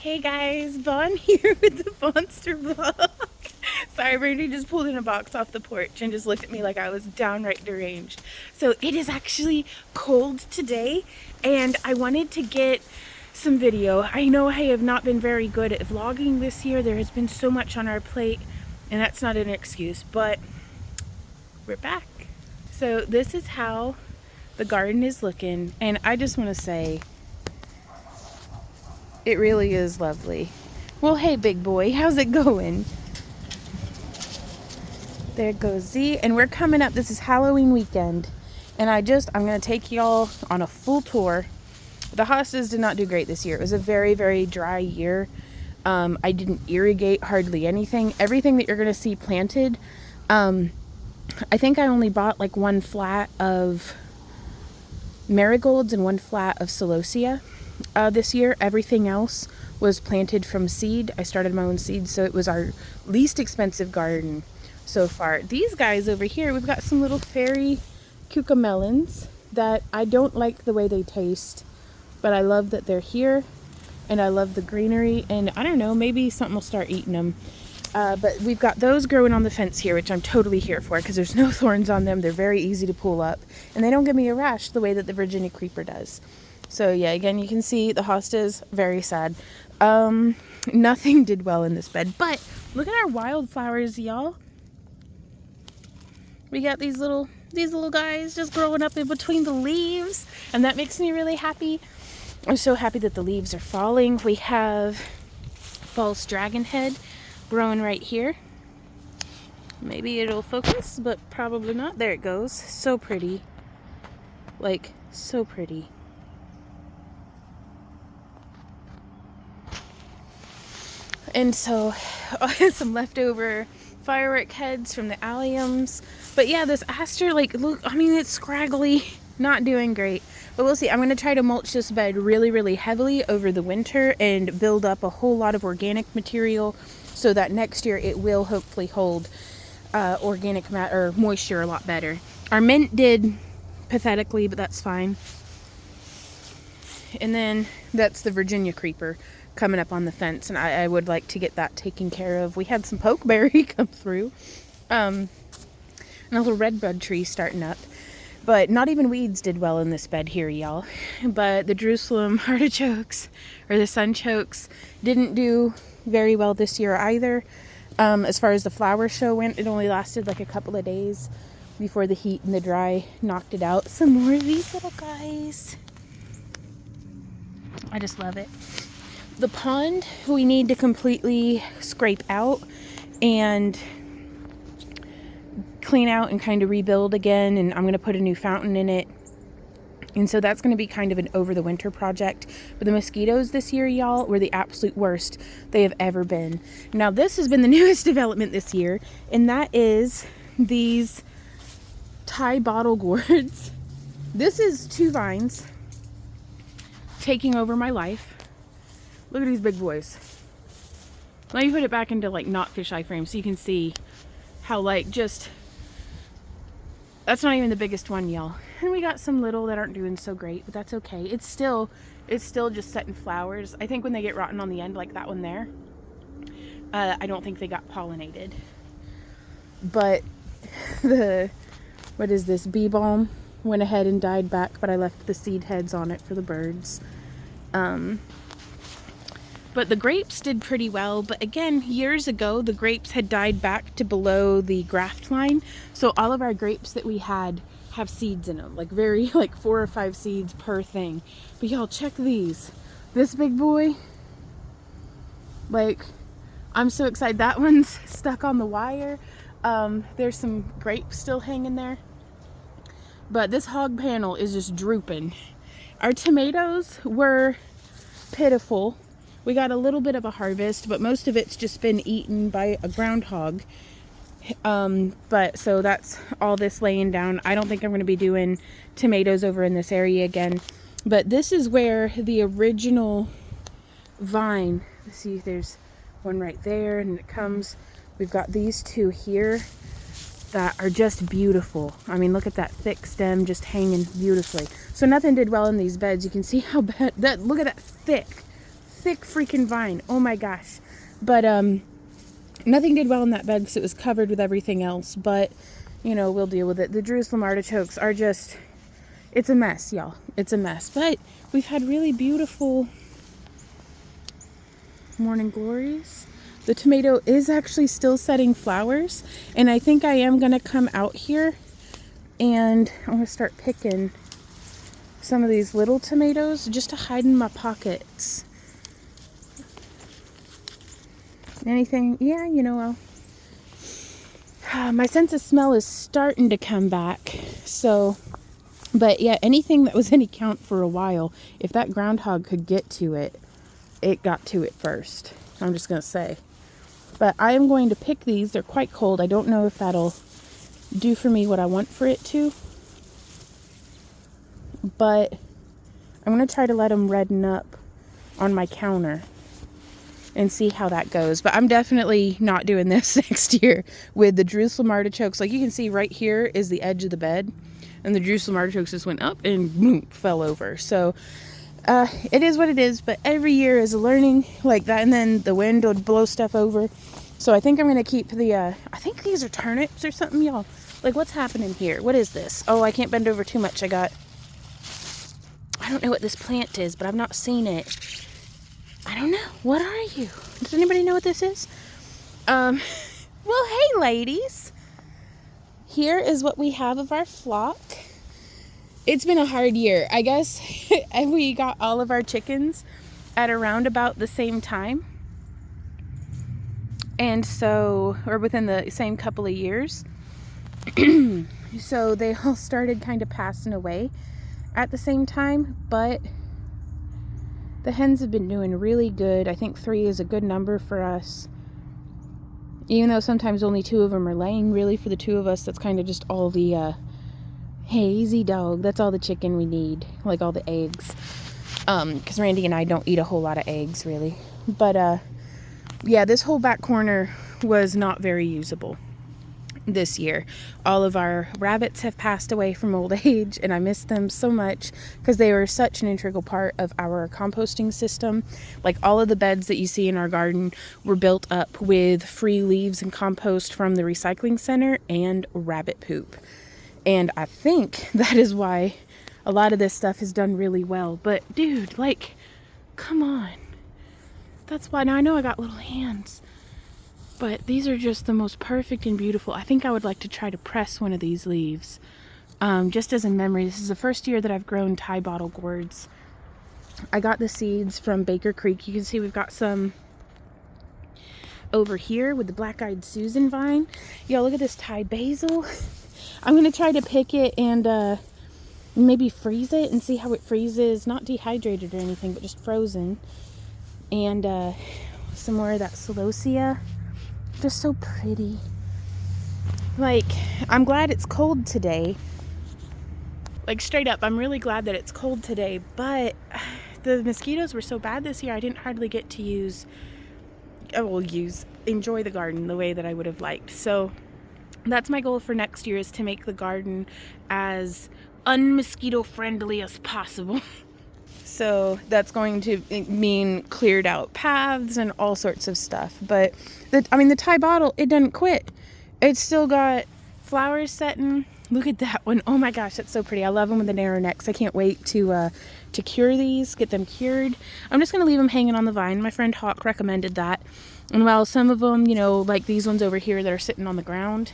Hey guys, Vaughn here with the Monster Vlog. Sorry, Brady just pulled in a box off the porch and just looked at me like I was downright deranged. So it is actually cold today and I wanted to get some video. I know I have not been very good at vlogging this year. There has been so much on our plate and that's not an excuse, but we're back. So this is how the garden is looking, and I just want to say it really is lovely. Well, hey big boy, how's it going? There goes Z, and we're coming up. This is Halloween weekend, and I'm gonna take y'all on a full tour. The hostas did not do great this year. It was a very, very dry year. I didn't irrigate hardly anything. Everything that you're gonna see planted, I think I only bought like one flat of marigolds and one flat of celosia this year. Everything else was planted from seed. I started my own seed, so it was our least expensive garden so far. These guys over here, we've got some little fairy cucamelons that I don't like the way they taste, but I love that they're here, and I love the greenery, and I don't know, maybe something will start eating them. But we've got those growing on the fence here, which I'm totally here for because there's no thorns on them. They're very easy to pull up, and they don't give me a rash the way that the Virginia creeper does. So yeah, again, you can see the hostas, very sad. Nothing did well in this bed, but look at our wildflowers, y'all. We got these little guys just growing up in between the leaves, and that makes me really happy. I'm so happy that the leaves are falling. We have false dragon head growing right here. Maybe it'll focus, but probably not. There it goes. So pretty. Like, so pretty. And so, some leftover firework heads from the alliums. But yeah, this aster, like, look, I mean, it's scraggly. Not doing great. But we'll see. I'm going to try to mulch this bed really, really heavily over the winter and build up a whole lot of organic material so that next year it will hopefully hold organic moisture a lot better. Our mint did pathetically, but that's fine. And then that's the Virginia creeper coming up on the fence, and I would like to get that taken care of. We had some pokeberry come through, and a little redbud tree starting up, but not even weeds did well in this bed here, y'all. But the Jerusalem artichokes, or the sunchokes, didn't do very well this year either. As far as the flower show went, it only lasted like a couple of days before the heat and the dry knocked it out. Some more of these little guys. I just love it. The pond we need to completely scrape out and clean out and kind of rebuild again, and I'm going to put a new fountain in it. And so that's going to be kind of an over the winter project. But the mosquitoes this year, y'all, were the absolute worst they have ever been. Now this has been the newest development this year, and that is these Thai bottle gourds. This is 2 vines taking over my life. Look at these big boys. Let me put it back into like not fisheye frame so you can see how like just, that's not even the biggest one, y'all. And we got some little that aren't doing so great, but that's okay. It's still just setting flowers. I think when they get rotten on the end, like that one there, I don't think they got pollinated. But what is this, bee balm went ahead and died back, but I left the seed heads on it for the birds. But the grapes did pretty well. But again, years ago, the grapes had died back to below the graft line. So all of our grapes that we had have seeds in them, like 4 or 5 seeds per thing. But y'all, check these. This big boy, like, I'm so excited. That one's stuck on the wire. There's some grapes still hanging there. But this hog panel is just drooping. Our tomatoes were pitiful. We got a little bit of a harvest, but most of it's just been eaten by a groundhog. But so that's all this laying down. I don't think I'm going to be doing tomatoes over in this area again. But this is where the original vine, let's see, there's one right there, and it comes, we've got these 2 here that are just beautiful. I mean, look at that thick stem just hanging beautifully. So nothing did well in these beds. You can see how bad that, look at that thick thick freaking vine. Oh my gosh. But nothing did well in that bed because it was covered with everything else. But, you know, we'll deal with it. The Jerusalem artichokes are just, it's a mess, y'all. It's a mess. But we've had really beautiful morning glories. The tomato is actually still setting flowers. And I think I am going to come out here and I'm going to start picking some of these little tomatoes just to hide in my pockets. Anything? Yeah, you know, my sense of smell is starting to come back. So, but yeah, anything that was any count for a while, if that groundhog could get to it, it got to it first. I'm just going to say. But I am going to pick these. They're quite cold. I don't know if that'll do for me what I want for it to. But I'm going to try to let them redden up on my counter and see how that goes. But I'm definitely not doing this next year with the Jerusalem artichokes. Like you can see right here is the edge of the bed. And the Jerusalem artichokes just went up and boom, fell over. So it is what it is. But every year is a learning like that. And then the wind will blow stuff over. So I think I'm going to keep the, I think these are turnips or something, y'all. Like what's happening here? What is this? Oh, I can't bend over too much. I don't know what this plant is, but I've not seen it. I don't know. What are you? Does anybody know what this is? Well, hey, ladies. Here is what we have of our flock. It's been a hard year. I guess we got all of our chickens at around about the same time. And so, or within the same couple of years. So they all started kind of passing away at the same time, but the hens have been doing really good. I think 3 is a good number for us. Even though sometimes only 2 of them are laying, really for the 2 of us, that's kind of just all the, hazy dog. That's all the chicken we need, like all the eggs. Because Randy and I don't eat a whole lot of eggs, really. But, yeah, this whole back corner was not very usable this year. All of our rabbits have passed away from old age, and I miss them so much because they were such an integral part of our composting system. Like all of the beds that you see in our garden were built up with free leaves and compost from the recycling center and rabbit poop. And I think that is why a lot of this stuff has done really well. But dude, like, come on. That's why. Now I know I got little hands, but these are just the most perfect and beautiful. I think I would like to try to press one of these leaves, just as a memory. This is the first year that I've grown Thai bottle gourds. I got the seeds from Baker Creek. You can see we've got some over here with the black-eyed Susan vine. Yo, look at this Thai basil. I'm going to try to pick it and maybe freeze it and see how it freezes. Not dehydrated or anything, but just frozen. And some more of that celosia. Just so pretty. Like, I'm glad it's cold today. Like, straight up, I'm really glad that it's cold today. But the mosquitoes were so bad this year, I didn't hardly get to enjoy the garden the way that I would have liked. So that's my goal for next year, is to make the garden as unmosquito friendly as possible. So that's going to mean cleared out paths and all sorts of stuff. But the Thai bottle, it doesn't quit. It's still got flowers setting. Look at that one. Oh my gosh, that's so pretty. I love them with the narrow necks. I can't wait to cure these, get them cured. I'm just going to leave them hanging on the vine. My friend Hawk recommended that. And while some of them, you know, like these ones over here that are sitting on the ground,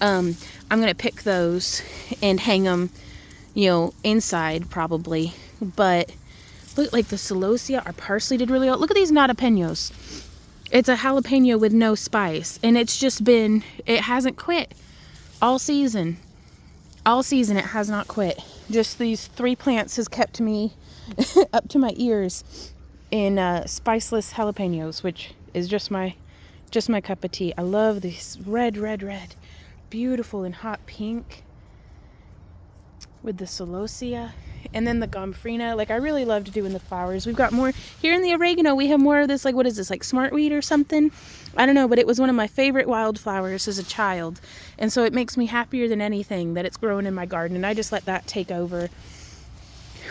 I'm going to pick those and hang them, you know, inside probably. But look, like the celosia, our parsley did really well. Look at these jalapenos. It's a jalapeno with no spice, and it's just been, it hasn't quit all season. All season it has not quit. Just these 3 plants has kept me up to my ears in spiceless jalapenos, which is just my cup of tea. I love these red, beautiful and hot pink with the celosia, and then the gomphrena. Like, I really loved doing the flowers. We've got more here in the oregano. We have more of this, like, what is this, like smartweed or something? I don't know, but it was one of my favorite wildflowers as a child, and so it makes me happier than anything that it's growing in my garden, and I just let that take over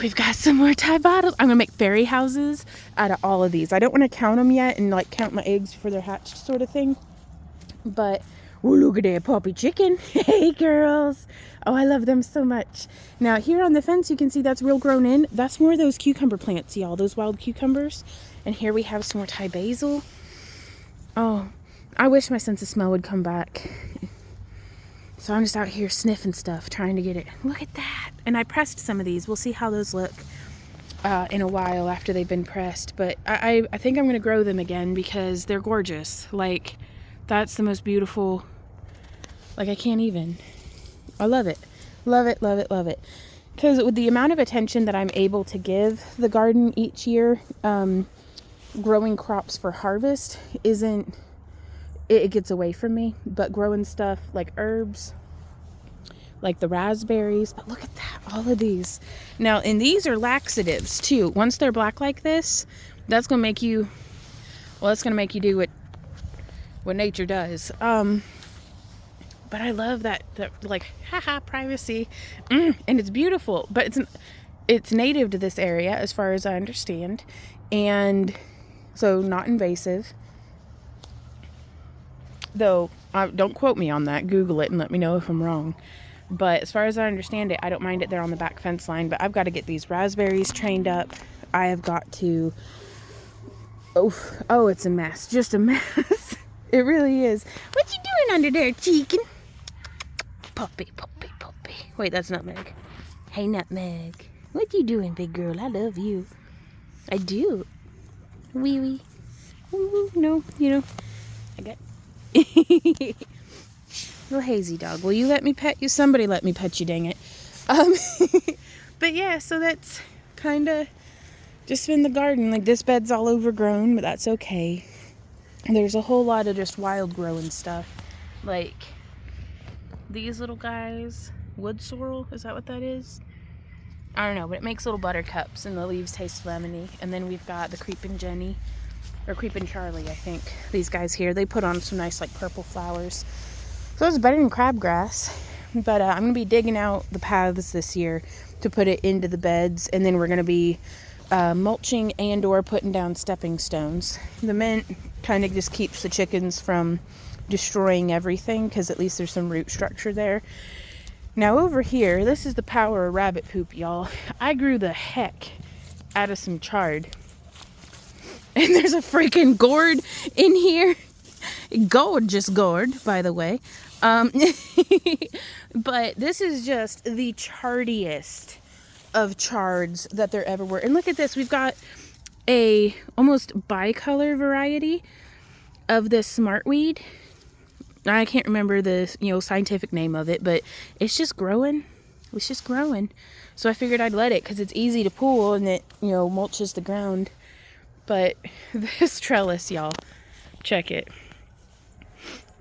We've got some more Thai bottles. I'm gonna make fairy houses out of all of these. I don't want to count them yet and like count my eggs before they're hatched, sort of thing. But oh, look at that puppy chicken. Hey girls. Oh, I love them so much. Now here on the fence, you can see that's real grown in. That's more of those cucumber plants, y'all. Those wild cucumbers. And here we have some more Thai basil. Oh, I wish my sense of smell would come back. So I'm just out here sniffing stuff, trying to get it. Look at that. And I pressed some of these. We'll see how those look in a while after they've been pressed. But I think I'm going to grow them again because they're gorgeous. Like, that's the most beautiful. Like, I can't even. I love it. Love it, love it, love it. Because with the amount of attention that I'm able to give the garden each year, growing crops for harvest isn't, it gets away from me. But growing stuff like herbs, like the raspberries, but look at that, all of these. Now, and these are laxatives too. Once they're black like this, that's gonna make you, well, that's gonna make you do what nature does. But I love that like, haha, privacy, and it's beautiful. But it's native to this area as far as I understand, and so not invasive. Though, don't quote me on that. Google it and let me know if I'm wrong. But as far as I understand it, I don't mind it there on the back fence line. But I've got to get these raspberries trained up. I have got to. Oh, it's a mess. Just a mess. It really is. What you doing under there, chicken? Puppy, puppy, puppy. Wait, that's Nutmeg. Hey, Nutmeg. What you doing, big girl? I love you. I do. Wee wee. Woo woo. No, you know. I got. Little hazy dog. Will you let me pet you? Somebody let me pet you, dang it. But yeah, so that's kind of just been the garden. Like, this bed's all overgrown, but that's okay. There's a whole lot of just wild growing stuff. Like these little guys. Wood sorrel, is that what that is? I don't know, but it makes little buttercups and the leaves taste lemony. And then we've got the creeping Jenny, or creeping Charlie, I think. These guys here, they put on some nice like purple flowers. So it's better than crabgrass. But I'm going to be digging out the paths this year to put it into the beds. And then we're going to be mulching and or putting down stepping stones. The mint kind of just keeps the chickens from destroying everything, because at least there's some root structure there. Now over here, this is the power of rabbit poop, y'all. I grew the heck out of some chard. And there's a freaking gourd in here. Gorgeous gourd, by the way. But this is just the chardiest of chards that there ever were. And look at this. We've got a almost bicolor variety of this smartweed. I can't remember the scientific name of it, but it's just growing. It's just growing. So I figured I'd let it because it's easy to pull and it mulches the ground. But this trellis, y'all, check it.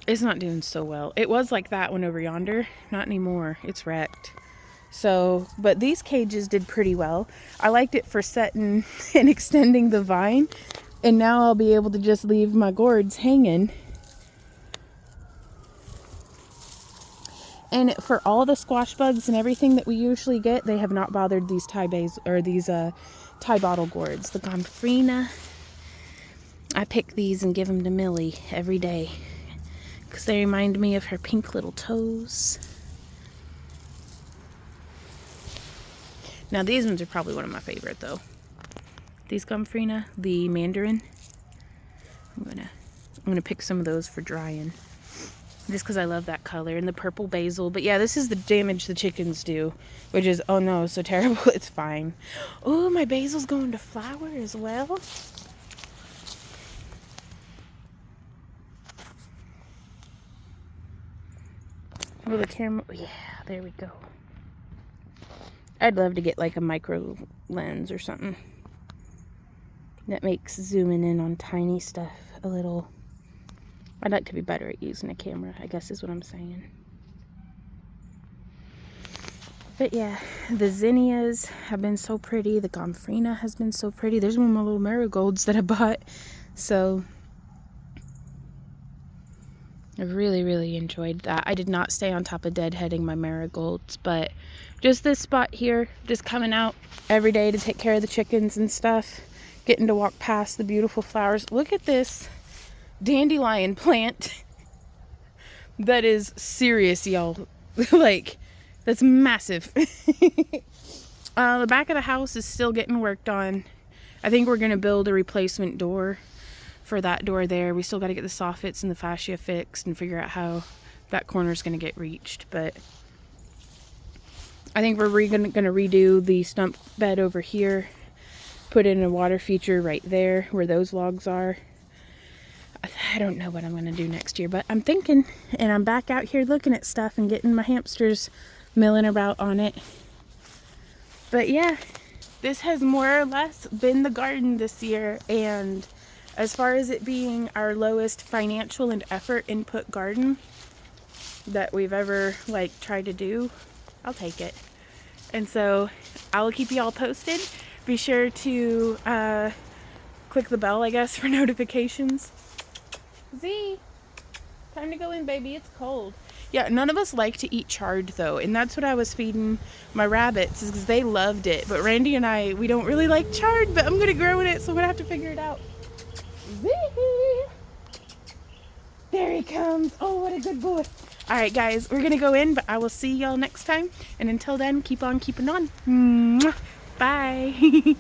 It's not doing so well. It was like that one over yonder. Not anymore. It's wrecked. So, but these cages did pretty well. I liked it for setting and extending the vine. And now I'll be able to just leave my gourds hanging. And for all the squash bugs and everything that we usually get, they have not bothered these Thai bottle gourds. The gomphrena. I pick these and give them to Millie every day, because they remind me of her pink little toes. Now these ones are probably one of my favorite though. These gomphrena, the mandarin. I'm gonna pick some of those for drying, just because I love that color. And the purple basil. But yeah, this is the damage the chickens do, which is, oh no, so terrible. It's fine. Oh, my basil's going to flower as well. Will the camera, yeah, there we go. I'd love to get like a micro lens or something that makes zooming in on tiny stuff a little. I'd like to be better at using a camera, I guess is what I'm saying. But yeah, the zinnias have been so pretty. The gomphrena has been so pretty. There's one of my little marigolds that I bought. So I really, really enjoyed that. I did not stay on top of deadheading my marigolds, but just this spot here, just coming out every day to take care of the chickens and stuff, getting to walk past the beautiful flowers. Look at this dandelion plant. That is serious, y'all. Like, that's massive. The back of the house is still getting worked on. I think we're going to build a replacement door for that door there. We still got to get the soffits and the fascia fixed and figure out how that corner is going to get reached. But I think we're going to redo the stump bed over here, put in a water feature right there where those logs are. I don't know what I'm going to do next year, but I'm thinking, and I'm back out here looking at stuff and getting my hamsters milling about on it. But yeah, this has more or less been the garden this year, and as far as it being our lowest financial and effort input garden that we've ever tried to do, I'll take it. And so I'll keep you all posted. Be sure to click the bell, I guess, for notifications. Z, time to go in, baby. It's cold. Yeah, none of us like to eat chard, though, and that's what I was feeding my rabbits, is because they loved it. But Randy and I, we don't really like chard, but I'm going to grow in it, so I'm going to have to figure it out. Z! There he comes. Oh, what a good boy. All right, guys, we're going to go in, but I will see y'all next time. And until then, keep on keeping on. Mwah. Bye.